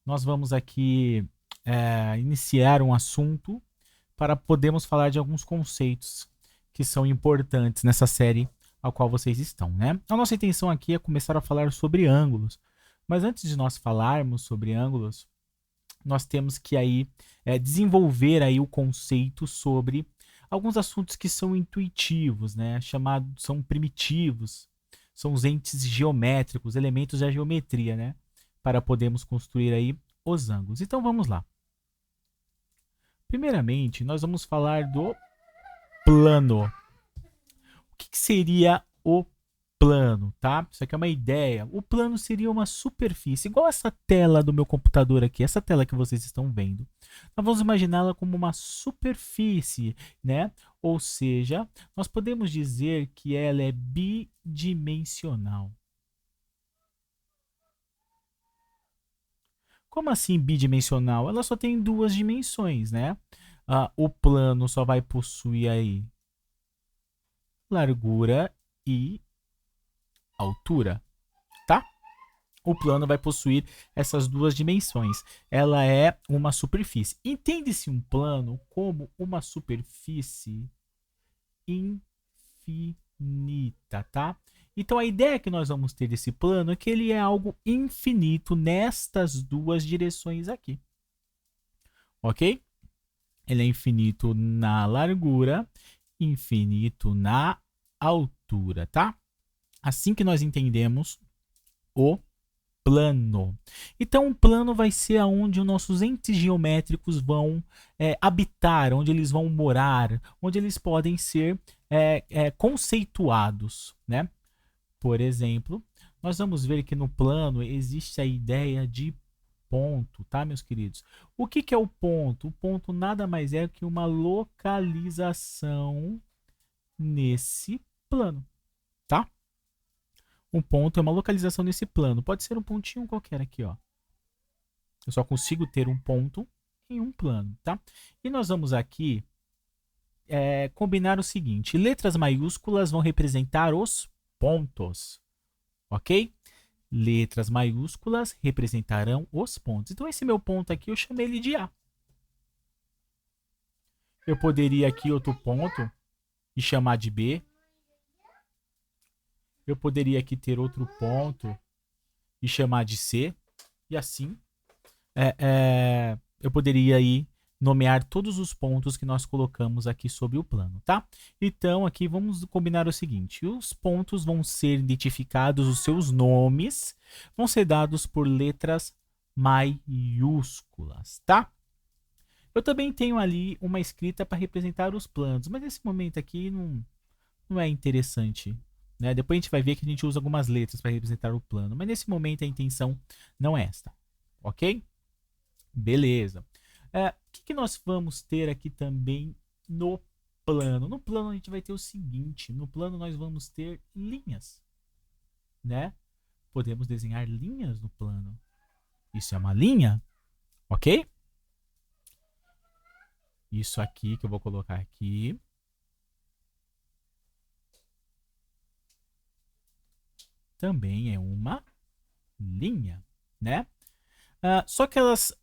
nós vamos aqui iniciar um assunto para podermos falar de alguns conceitos que são importantes nessa série ao qual vocês estão, né? A nossa intenção aqui é começar a falar sobre ângulos, mas antes de nós falarmos sobre ângulos, nós temos que aí desenvolver aí o conceito sobre alguns assuntos que são intuitivos, né? São primitivos, são os entes geométricos, elementos da geometria, né? Para podermos construir aí os ângulos. Então vamos lá. Primeiramente, nós vamos falar do plano. O que seria o plano, tá? Isso aqui é uma ideia. O plano seria uma superfície, igual essa tela do meu computador aqui, essa tela que vocês estão vendo. Nós vamos imaginá-la como uma superfície, né? Ou seja, nós podemos dizer que ela é bidimensional. Como assim bidimensional? Ela só tem duas dimensões, né? O plano só vai possuir aí largura e altura, tá? O plano vai possuir essas duas dimensões. Ela é uma superfície. Entende-se um plano como uma superfície infinita, tá? Então a ideia que nós vamos ter desse plano é que ele é algo infinito nestas duas direções aqui. Ok? Ele é infinito na largura, infinito na altura, tá? Assim que nós entendemos o plano. Então, o plano vai ser aonde os nossos entes geométricos vão habitar, onde eles vão morar, onde eles podem ser conceituados, né? Por exemplo, nós vamos ver que no plano existe a ideia de ponto, tá, meus queridos? O que é o ponto? O ponto nada mais é que uma localização nesse plano, tá? Um ponto é uma localização nesse plano. Pode ser um pontinho qualquer aqui, ó. Eu só consigo ter um ponto em um plano, tá? E nós vamos aqui combinar o seguinte: letras maiúsculas vão representar os pontos, ok? Letras maiúsculas representarão os pontos. Então esse meu ponto aqui eu chamei ele de A. Eu poderia aqui outro ponto e chamar de B. Eu poderia aqui ter outro ponto e chamar de C. E assim eu poderia aí nomear todos os pontos que nós colocamos aqui sobre o plano, tá? Então aqui vamos combinar o seguinte: os pontos vão ser identificados, os seus nomes vão ser dados por letras maiúsculas, tá? Eu também tenho ali uma escrita para representar os planos, mas nesse momento aqui não é interessante, né? Depois a gente vai ver que a gente usa algumas letras para representar o plano, mas nesse momento a intenção não é esta, ok? Beleza. O que nós vamos ter aqui também no plano? No plano a gente vai ter o seguinte: no plano nós vamos ter linhas, né? Podemos desenhar linhas no plano. Isso é uma linha, ok? Isso aqui que eu vou colocar aqui também é uma linha, né? Só que elas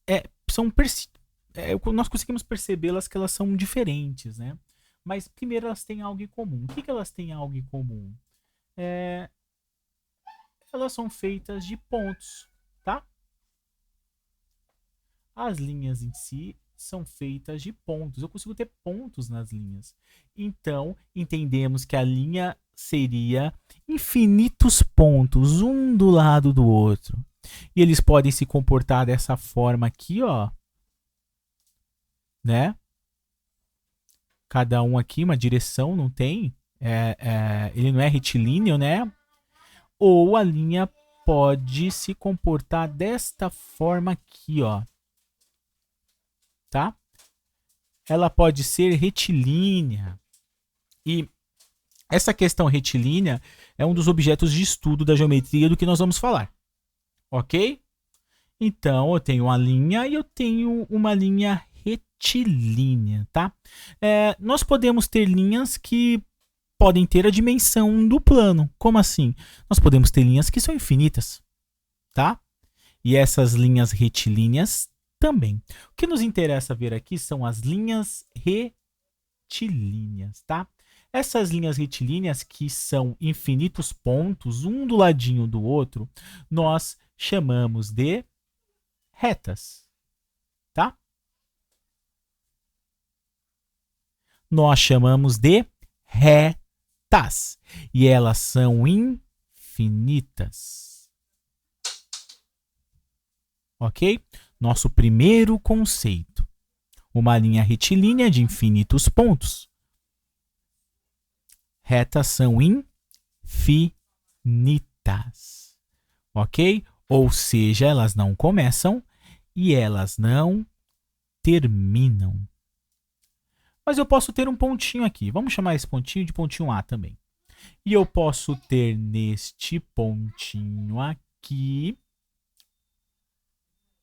nós conseguimos percebê-las que elas são diferentes, né? Mas primeiro elas têm algo em comum. O que elas têm algo em comum? Elas são feitas de pontos, tá? As linhas em si são feitas de pontos. Eu consigo ter pontos nas linhas. Então, entendemos que a linha seria infinitos pontos, um do lado do outro. E eles podem se comportar dessa forma aqui, ó. Né? Cada um aqui, uma direção, não tem? Ele não é retilíneo, né? Ou a linha pode se comportar desta forma aqui, ó. Tá? Ela pode ser retilínea. E essa questão retilínea é um dos objetos de estudo da geometria do que nós vamos falar. Ok? Então, eu tenho uma linha e eu tenho uma linha retilínea, tá? Nós podemos ter linhas que podem ter a dimensão do plano. Como assim? Nós podemos ter linhas que são infinitas, tá? E essas linhas retilíneas também. O que nos interessa ver aqui são as linhas retilíneas, tá? Essas linhas retilíneas, que são infinitos pontos, um do ladinho do outro, nós chamamos de retas, tá? Nós chamamos de retas. E elas são infinitas. Ok? Nosso primeiro conceito. Uma linha retilínea de infinitos pontos. Retas são infinitas. Ok? Ou seja, elas não começam e elas não terminam. Mas eu posso ter um pontinho aqui. Vamos chamar esse pontinho de pontinho A também. E eu posso ter neste pontinho aqui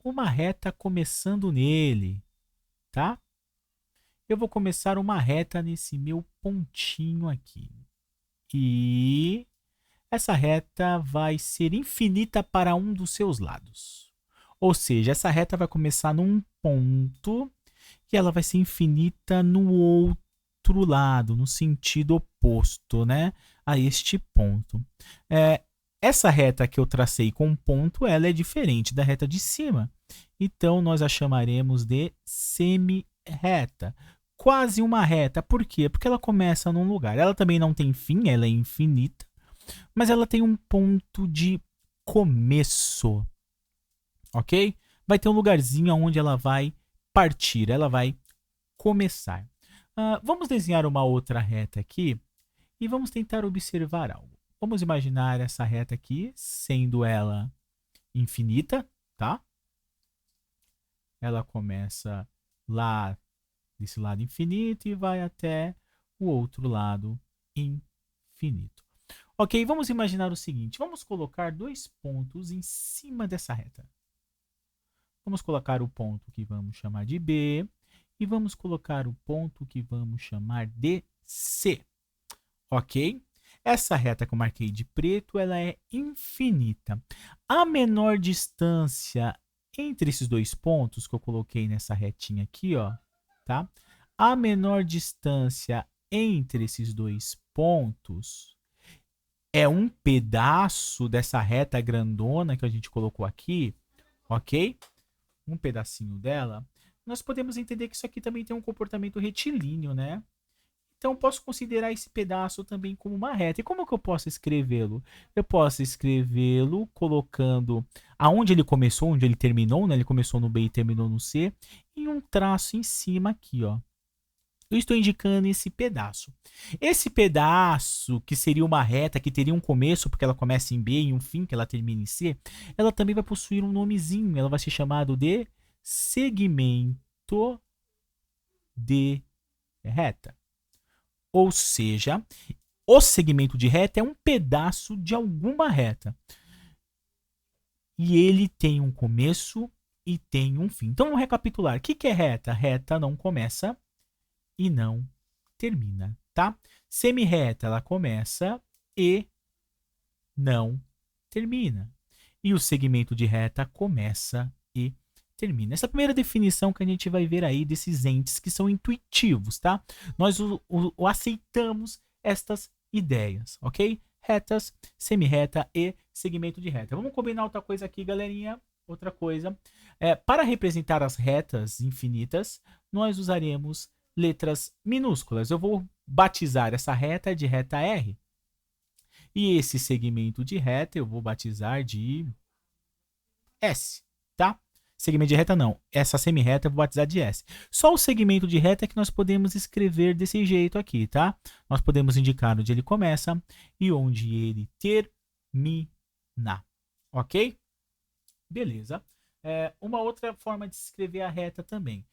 uma reta começando nele, tá? Eu vou começar uma reta nesse meu pontinho aqui. E essa reta vai ser infinita para um dos seus lados. Ou seja, essa reta vai começar num ponto e ela vai ser infinita no outro lado, no sentido oposto, né, a este ponto. Essa reta que eu tracei com um ponto, ela é diferente da reta de cima. Então, nós a chamaremos de semi-reta. Quase uma reta. Por quê? Porque ela começa num lugar. Ela também não tem fim, ela é infinita. Mas ela tem um ponto de começo. Ok? Vai ter um lugarzinho onde ela vai partir, ela vai começar. Vamos desenhar uma outra reta aqui e vamos tentar observar algo. Vamos imaginar essa reta aqui, sendo ela infinita, tá? Ela começa lá desse lado infinito e vai até o outro lado infinito. Ok, vamos imaginar o seguinte. Vamos colocar dois pontos em cima dessa reta. Vamos colocar o ponto que vamos chamar de B e vamos colocar o ponto que vamos chamar de C. Ok? Essa reta que eu marquei de preto, ela é infinita. A menor distância entre esses dois pontos que eu coloquei nessa retinha aqui, ó, tá? A menor distância entre esses dois pontos é um pedaço dessa reta grandona que a gente colocou aqui, ok? Um pedacinho dela. Nós podemos entender que isso aqui também tem um comportamento retilíneo, né? Então, posso considerar esse pedaço também como uma reta. E como que eu posso escrevê-lo? Eu posso escrevê-lo colocando aonde ele começou, onde ele terminou, né? Ele começou no B e terminou no C, em um traço em cima aqui, ó. Eu estou indicando esse pedaço. Esse pedaço, que seria uma reta, que teria um começo, porque ela começa em B, e um fim, que ela termina em C, ela também vai possuir um nomezinho. Ela vai ser chamada de segmento de reta. Ou seja, o segmento de reta é um pedaço de alguma reta. E ele tem um começo e tem um fim. Então, vamos recapitular. O que é reta? Reta não começa e não termina, tá? Semi-reta, ela começa e não termina. E o segmento de reta começa e termina. Essa primeira definição que a gente vai ver aí desses entes que são intuitivos, tá? Nós o aceitamos estas ideias, ok? Retas, semi-reta e segmento de reta. Vamos combinar outra coisa aqui, galerinha. Outra coisa. Para representar as retas infinitas, nós usaremos letras minúsculas. Eu vou batizar essa reta de reta R. E esse segmento de reta eu vou batizar de S, tá? Segmento de reta não. Essa semi-reta eu vou batizar de S. Só o segmento de reta é que nós podemos escrever desse jeito aqui, tá? Nós podemos indicar onde ele começa e onde ele termina. Ok? Beleza. Uma outra forma de escrever a reta também.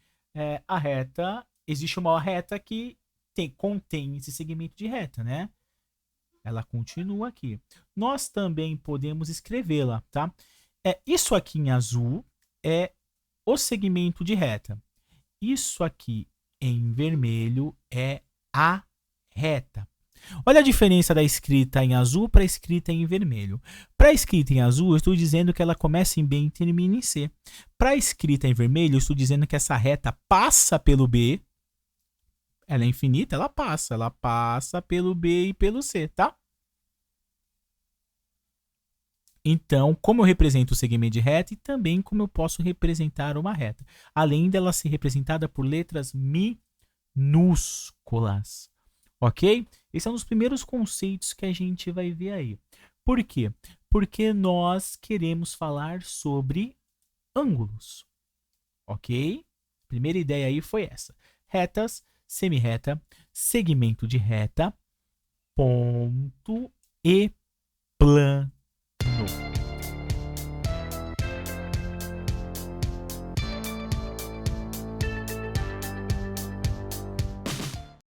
A reta, existe uma reta que contém esse segmento de reta, né? Ela continua aqui. Nós também podemos escrevê-la, tá? Isso aqui em azul é o segmento de reta. Isso aqui em vermelho é a reta. Olha a diferença da escrita em azul para a escrita em vermelho. Para a escrita em azul, eu estou dizendo que ela começa em B e termina em C. Para a escrita em vermelho, eu estou dizendo que essa reta passa pelo B. Ela é infinita, ela passa pelo B e pelo C, tá? Então, como eu represento o segmento de reta e também como eu posso representar uma reta. Além dela ser representada por letras minúsculas. Ok? Esse é um dos primeiros conceitos que a gente vai ver aí. Por quê? Porque nós queremos falar sobre ângulos. Ok? Primeira ideia aí foi essa. Retas, semirreta, segmento de reta, ponto e plano.